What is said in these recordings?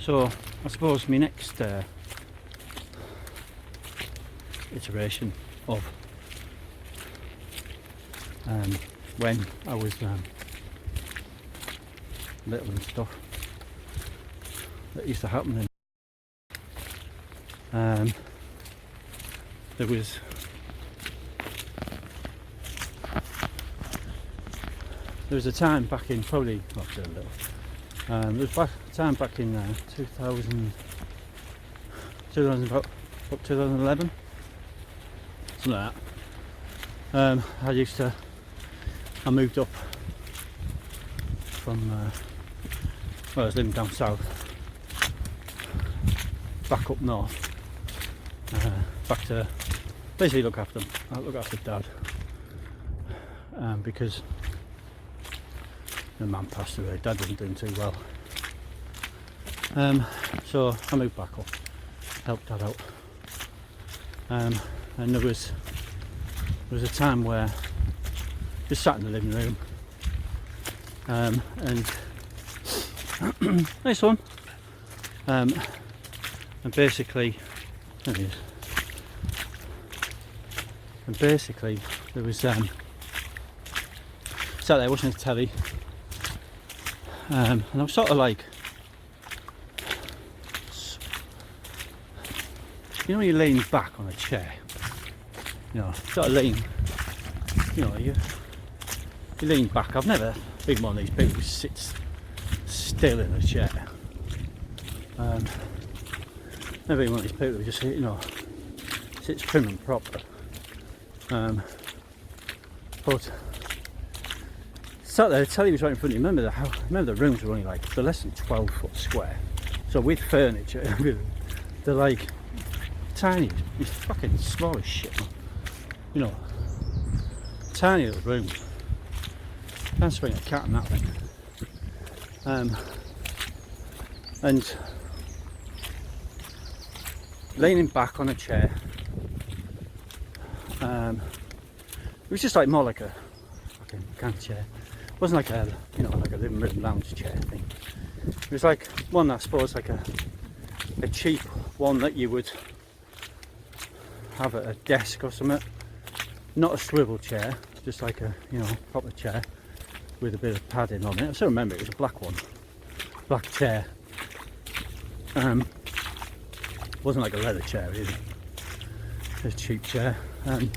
So I suppose my next iteration of when I was little and stuff that used to happen. There was a time back in probably not so little. There was a time back in 2011, something like that. I moved up from well, I was living down south, back up north, back to basically look after Dad, because the man passed away. Dad wasn't doing too well, so I moved back up, helped Dad out, and there was a time where just sat in the living room, and nice one, and basically there it is. And basically there was sat there watching the telly, and I was sort of like, you know when you lean back on a chair, you know, sort of lean, you know, you lean back. I've never been one of these people who sits still in a chair. Never been one of these people who just, you know, sits prim and proper. But sat there, the telly was right in front of you. Remember the rooms were only like, they're less than 12 foot square. So with furniture, they're like tiny. It's fucking small as shit, man. You know, tiny little room. Can't swing a cat in that thing. And leaning back on a chair, it was just like more like a fucking kind of chair. It wasn't like a, you know, like a living room lounge chair thing. It was like one, I suppose, like a cheap one that you would have at a desk or something. Not a swivel chair, just like a, you know, proper chair with a bit of padding on it. I still remember it was a black one, black chair. Wasn't like a leather chair either. It was a cheap chair. And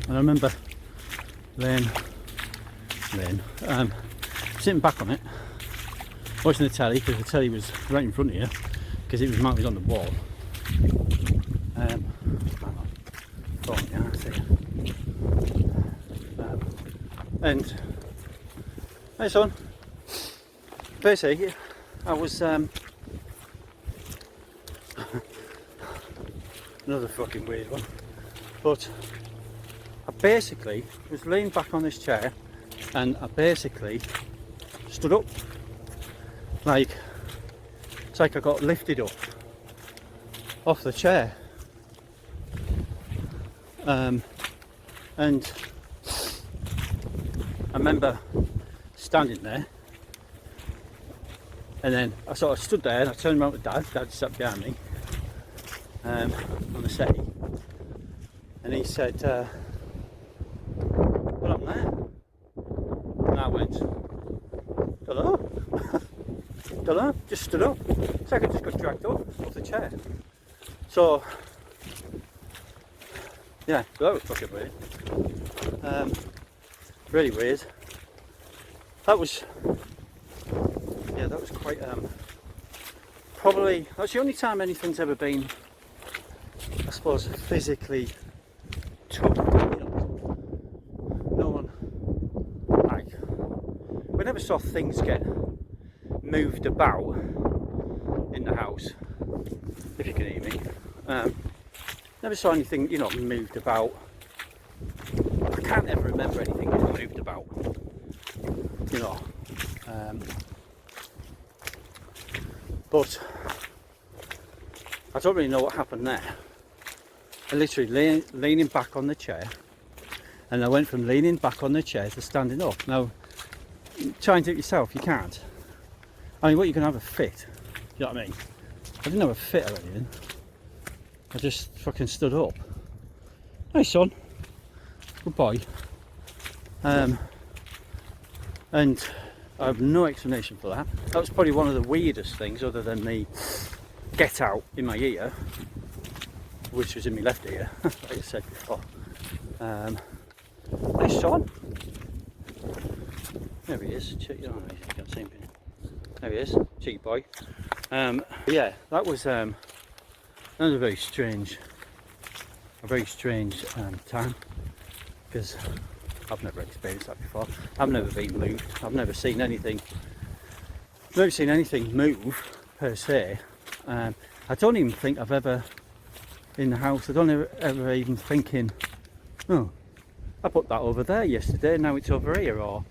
I remember sitting back on it, watching the telly, because the telly was right in front of you, because it was mounted on the wall. And hey son, basically I was another fucking weird one, but I basically was laying back on this chair and I basically stood up, like it's like I got lifted up off the chair, and I remember standing there, and then I sort of stood there and I turned around to Dad. Dad sat behind me on the settee, and he said, "What happened there?" And I went, "Hello." Dunno, just stood up. It's like I just got dragged up off the chair. So yeah, so that was fucking weird. Really weird. That was quite probably that's the only time anything's ever been, I suppose, physically tough. You know, no one, like, we never saw things get moved about in the house, if you can hear me. Never saw anything, you know, moved about. I can't ever remember anything getting moved about, you know. But I don't really know what happened there. I literally leaning back on the chair, and I went from leaning back on the chair to standing up. Now, try and do it yourself, you can't. I mean, what, you can have a fit, You know what I mean? I didn't have a fit or anything. I just fucking stood up. Hey son, good boy. And I have no explanation for that. That was probably one of the weirdest things, other than the get out in my ear, which was in my left ear, like I said before. Hey son. There he is. Check, you can't see him. There he is, cheeky boy. Yeah, that was a very strange time, because I've never experienced that before. I've never been moved. I've never seen anything move per se. I don't even think I've ever in the house. I don't ever even thinking, oh, I put that over there yesterday. Now it's over here. Or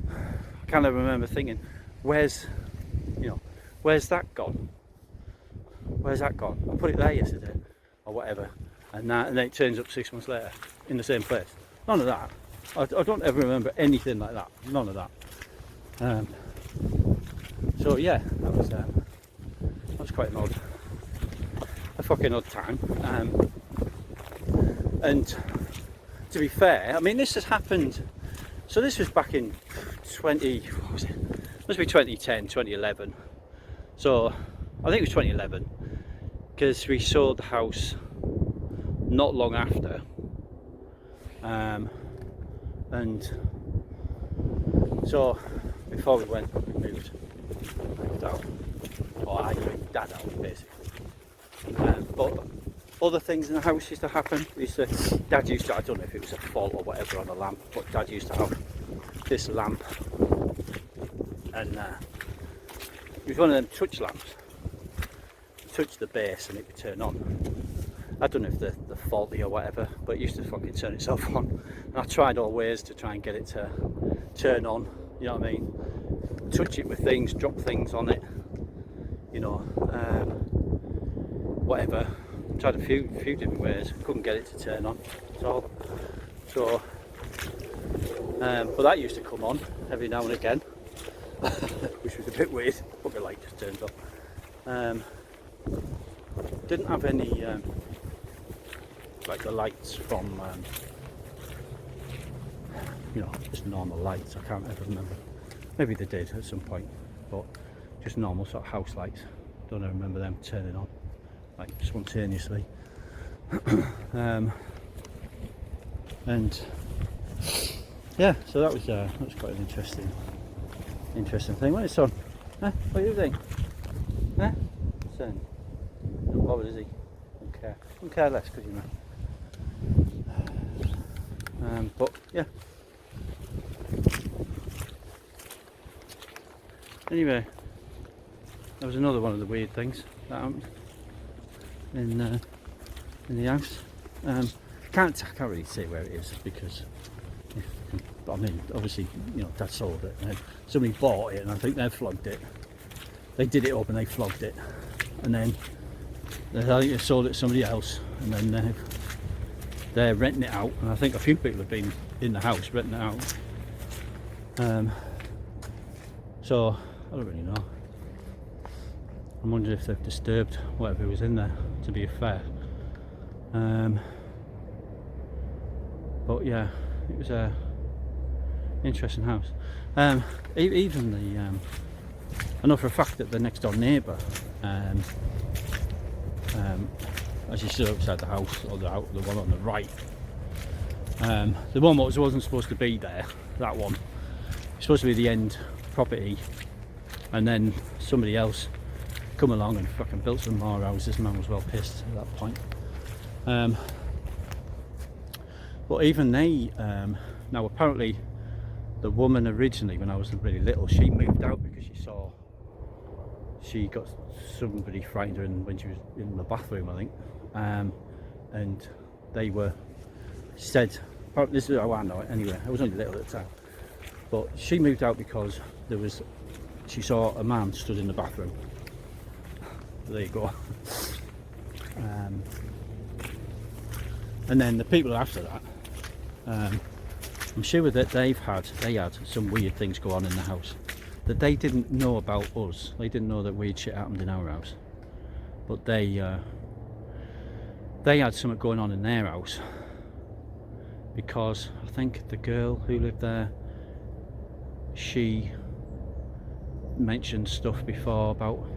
I can't ever remember thinking, where's that gone? Where's that gone? I put it there yesterday, or whatever, and then it turns up 6 months later in the same place. None of that. I don't ever remember anything like that. None of that. So yeah, that was quite a fucking odd time. And to be fair, I mean, this has happened. So this was back in 2010, 2011. So I think it was 2011, because we sold the house not long after. And so before we moved out, or I moved Dad out basically. But other things in the house used to happen. Dad used to, I don't know if it was a fault or whatever on the lamp, but Dad used to have this lamp, and it was one of them touch lamps. Touch the base and it would turn on. I don't know if they're faulty or whatever, but it used to fucking turn itself on. And I tried all ways to try and get it to turn on, you know what I mean? Touch it with things, drop things on it, you know, whatever. Tried a few different ways, couldn't get it to turn on. So but that used to come on every now and again, which was a bit weird, but the light just turned off. Didn't have any like the lights from just normal lights. I can't ever remember. Maybe they did at some point, but just normal sort of house lights. Don't ever remember them turning on like spontaneously. And yeah, so that was quite an interesting thing. When it's on, what do you think? Son, not bothered, is he? Don't care less, because you know. But yeah. Anyway, that was another one of the weird things that happened in the house. I can't really say where it is, because I mean, obviously, Dad sold it, and somebody bought it, and I think they flogged it. They did it up and they flogged it, and then I think they sold it to somebody else, and then they're renting it out, and I think a few people have been in the house renting it out. So I don't really know. I'm wondering if they've disturbed whatever was in there, to be fair. But yeah, it was a interesting house. Even the I know for a fact that the next door neighbour, as you stood outside the house, or the one on the right, the one that wasn't supposed to be there, that one, it's supposed to be the end property, and then somebody else come along and fucking built some more houses. Man was well pissed at that point. But even they, now apparently the woman originally, when I was really little, she moved out because she got somebody frightened her when she was in the bathroom, I think, and they said, this is how I know it anyway, I was only little at the time, but she moved out because she saw a man stood in the bathroom. There you go. And then the people after that, I'm sure that they had some weird things go on in the house. that they didn't know about us. They didn't know that weird shit happened in our house, but they had something going on in their house, because I think the girl who lived there, she mentioned stuff before about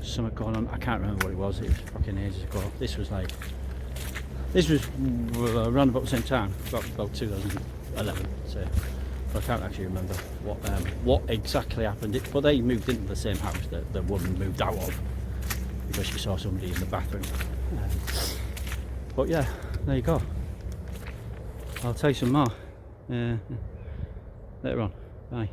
something going on. I can't remember what it was. It was fucking ages ago. This was around about the same time, about 2011. So I can't actually remember what exactly happened. But they moved into the same house that the woman moved out of, because she saw somebody in the bathroom. But yeah, there you go. I'll tell you some more later on. Bye.